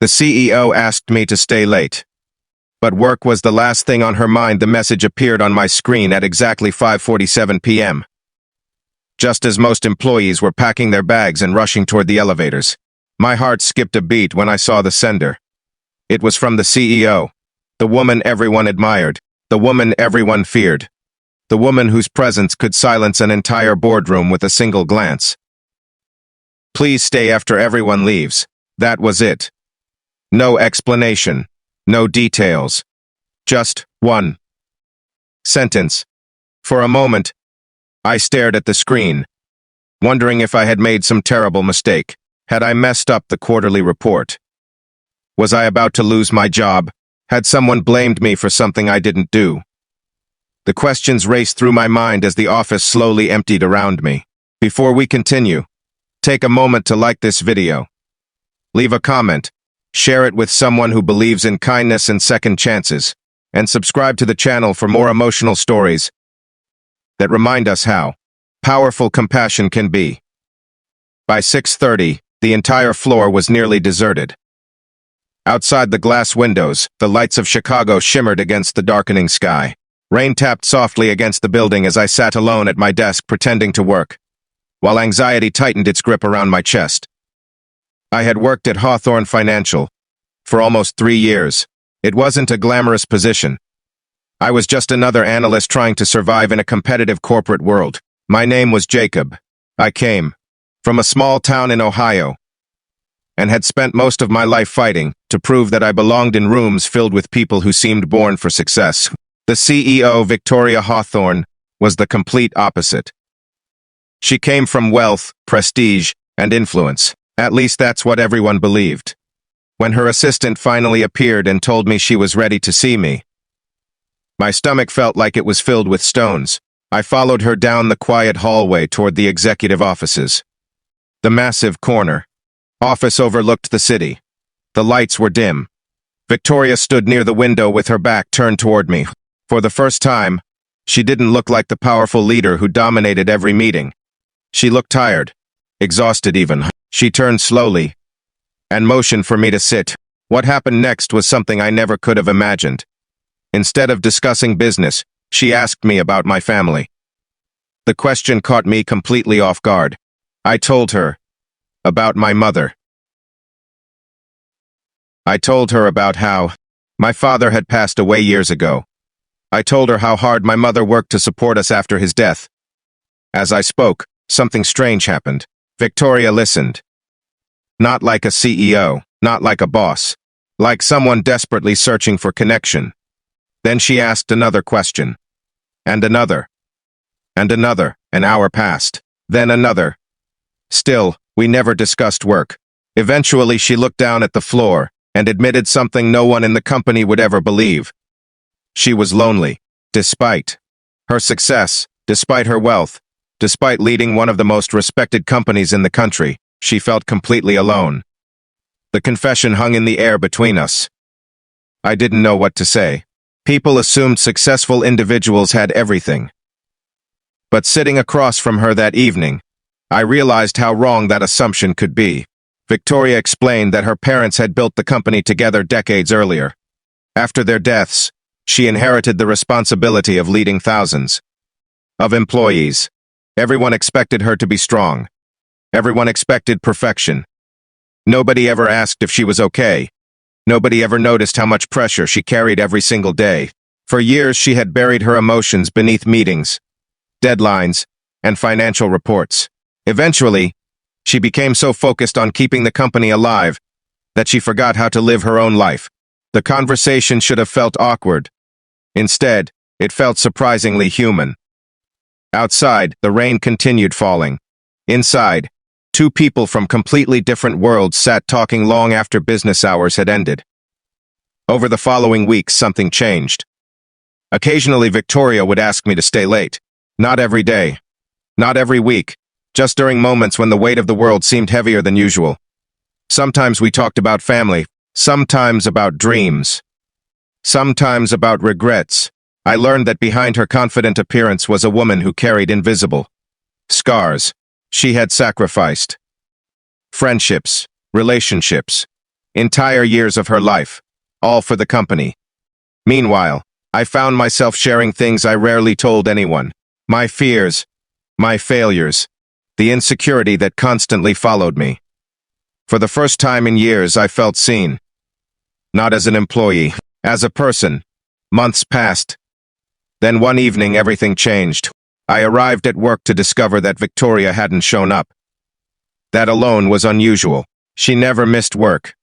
The CEO asked me to stay late. But work was the last thing on her mind. The message appeared on my screen at exactly 5:47 p.m. Just as most employees were packing their bags and rushing toward the elevators, my heart skipped a beat when I saw the sender. It was from the CEO, the woman everyone admired, the woman everyone feared, the woman whose presence could silence an entire boardroom with a single glance. Please stay after everyone leaves. That was it. No explanation, no details. Just one sentence. For a moment, I stared at the screen, wondering if I had made some terrible mistake. Had I messed up the quarterly report? Was I about to lose my job? Had someone blamed me for something I didn't do? The questions raced through my mind as the office slowly emptied around me. Before we continue, take a moment to like this video. Leave a comment, share it with someone who believes in kindness and second chances, and subscribe to the channel for more emotional stories that remind us how powerful compassion can be. By 6:30, the entire floor was nearly deserted. Outside the glass windows, the lights of Chicago shimmered against the darkening sky. Rain tapped softly against the building as I sat alone at my desk pretending to work, while anxiety tightened its grip around my chest. I had worked at Hawthorne Financial for almost 3 years. It wasn't a glamorous position. I was just another analyst trying to survive in a competitive corporate world. My name was Jacob. I came from a small town in Ohio and had spent most of my life fighting to prove that I belonged in rooms filled with people who seemed born for success. The CEO, Victoria Hawthorne, was the complete opposite. She came from wealth, prestige, and influence. At least that's what everyone believed. When her assistant finally appeared and told me she was ready to see me, my stomach felt like it was filled with stones. I followed her down the quiet hallway toward the executive offices. The massive corner office overlooked the city. The lights were dim. Victoria stood near the window with her back turned toward me. For the first time, she didn't look like the powerful leader who dominated every meeting. She looked tired, exhausted even. She turned slowly and motioned for me to sit. What happened next was something I never could have imagined. Instead of discussing business, she asked me about my family. The question caught me completely off guard. I told her about my mother. I told her about how my father had passed away years ago. I told her how hard my mother worked to support us after his death. As I spoke, something strange happened. Victoria listened. Not like a CEO, not like a boss, like someone desperately searching for connection. Then she asked another question. And another. And another. An hour passed. Then another. Still, we never discussed work. Eventually, she looked down at the floor and admitted something no one in the company would ever believe. She was lonely, despite her success, despite her wealth, despite leading one of the most respected companies in the country. She felt completely alone. The confession hung in the air between us. I didn't know what to say. People assumed successful individuals had everything. But sitting across from her that evening, I realized how wrong that assumption could be. Victoria explained that her parents had built the company together decades earlier. After their deaths, she inherited the responsibility of leading thousands of employees. Everyone expected her to be strong. Everyone expected perfection. Nobody ever asked if she was okay. Nobody ever noticed how much pressure she carried every single day. For years, she had buried her emotions beneath meetings, deadlines, and financial reports. Eventually, she became so focused on keeping the company alive that she forgot how to live her own life. The conversation should have felt awkward. Instead, it felt surprisingly human. Outside, the rain continued falling. Inside, two people from completely different worlds sat talking long after business hours had ended. Over the following weeks, something changed. Occasionally, Victoria would ask me to stay late. Not every day. Not every week. Just during moments when the weight of the world seemed heavier than usual. Sometimes we talked about family, sometimes about dreams, sometimes about regrets. I learned that behind her confident appearance was a woman who carried invisible scars. She had sacrificed friendships, relationships, Entire years of her life. All for the company. Meanwhile, I found myself sharing things I rarely told anyone. My fears, my failures, the insecurity that constantly followed me. For the first time in years, I felt seen. Not as an employee, as a person. Months passed. Then one evening, everything changed. I arrived at work to discover that Victoria hadn't shown up. That alone was unusual. She never missed work.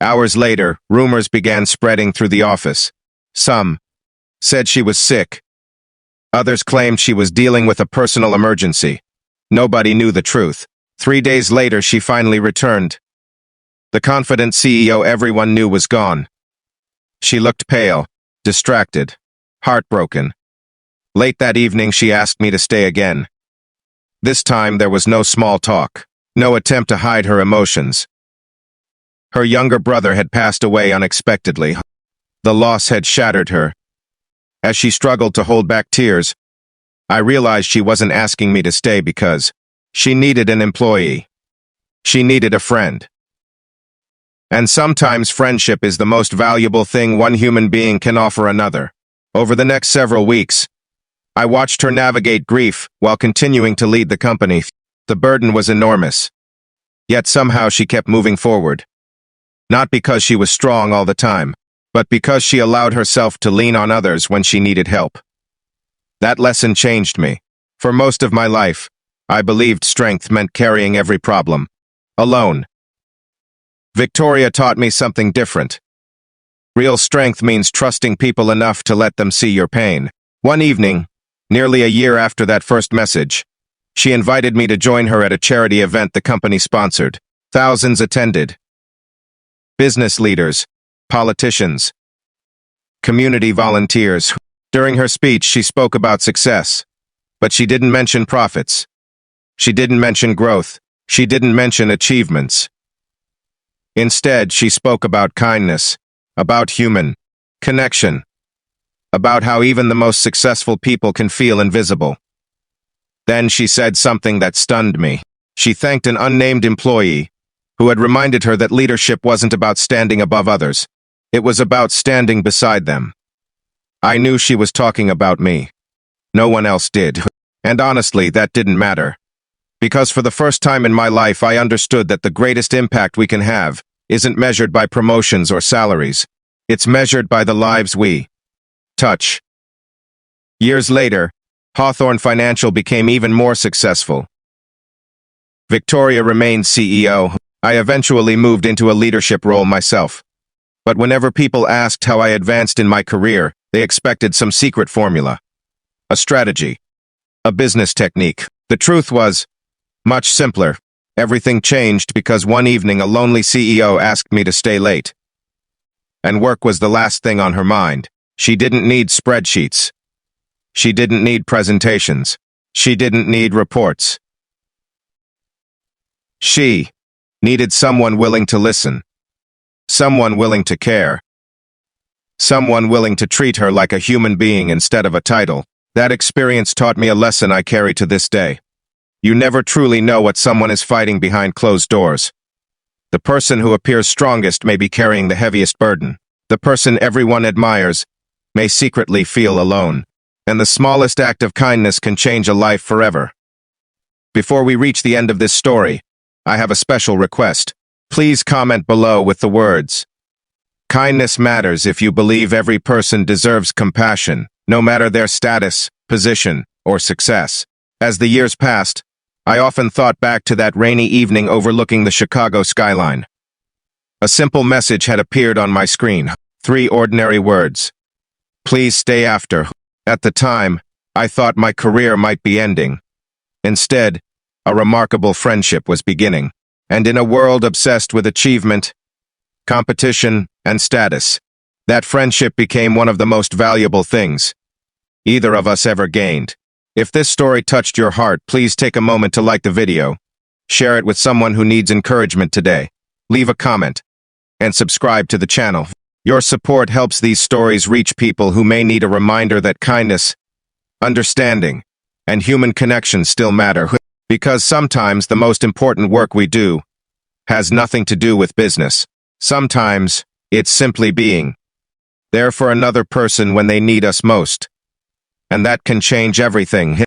Hours later, rumors began spreading through the office. Some said she was sick. Others claimed she was dealing with a personal emergency. Nobody knew the truth. 3 days later, she finally returned. The confident CEO everyone knew was gone. She looked pale, distracted, heartbroken. Late that evening, she asked me to stay again. This time, there was no small talk, no attempt to hide her emotions. Her younger brother had passed away unexpectedly. The loss had shattered her. As she struggled to hold back tears, I realized she wasn't asking me to stay because she needed an employee. She needed a friend. And sometimes friendship is the most valuable thing one human being can offer another. Over the next several weeks, I watched her navigate grief while continuing to lead the company. The burden was enormous. Yet somehow she kept moving forward. Not because she was strong all the time, but because she allowed herself to lean on others when she needed help. That lesson changed me. For most of my life, I believed strength meant carrying every problem alone. Victoria taught me something different. Real strength means trusting people enough to let them see your pain. One evening, nearly a year after that first message, she invited me to join her at a charity event the company sponsored. Thousands attended. Business leaders, politicians, community volunteers. During her speech, she spoke about success, but she didn't mention profits. She didn't mention growth. She didn't mention achievements. Instead, she spoke about kindness, about human connection, about how even the most successful people can feel invisible. Then she said something that stunned me. She thanked an unnamed employee who had reminded her that leadership wasn't about standing above others. It was about standing beside them. I knew she was talking about me. No one else did. And honestly, that didn't matter. Because for the first time in my life, I understood that the greatest impact we can have isn't measured by promotions or salaries. It's measured by the lives we touch. Years later, Hawthorne Financial became even more successful. Victoria remained CEO. I eventually moved into a leadership role myself. But whenever people asked how I advanced in my career, they expected some secret formula, a strategy, a business technique. The truth was much simpler. Everything changed because one evening a lonely CEO asked me to stay late. And work was the last thing on her mind. She didn't need spreadsheets. She didn't need presentations. She didn't need reports. She needed someone willing to listen. Someone willing to care. Someone willing to treat her like a human being instead of a title. That experience taught me a lesson I carry to this day. You never truly know what someone is fighting behind closed doors. The person who appears strongest may be carrying the heaviest burden. The person everyone admires may secretly feel alone. And the smallest act of kindness can change a life forever. Before we reach the end of this story, I have a special request. Please comment below with the words, "Kindness matters," if you believe every person deserves compassion, no matter their status, position, or success. As the years passed, I often thought back to that rainy evening overlooking the Chicago skyline. A simple message had appeared on my screen. 3 ordinary words. Please stay after. At the time, I thought my career might be ending. Instead, a remarkable friendship was beginning. And in a world obsessed with achievement, competition, and status, that friendship became one of the most valuable things either of us ever gained. If this story touched your heart, please take a moment to like the video, share it with someone who needs encouragement today, leave a comment, and subscribe to the channel. Your support helps these stories reach people who may need a reminder that kindness, understanding, and human connection still matter. Because sometimes the most important work we do has nothing to do with business. Sometimes, it's simply being there for another person when they need us most. And that can change everything.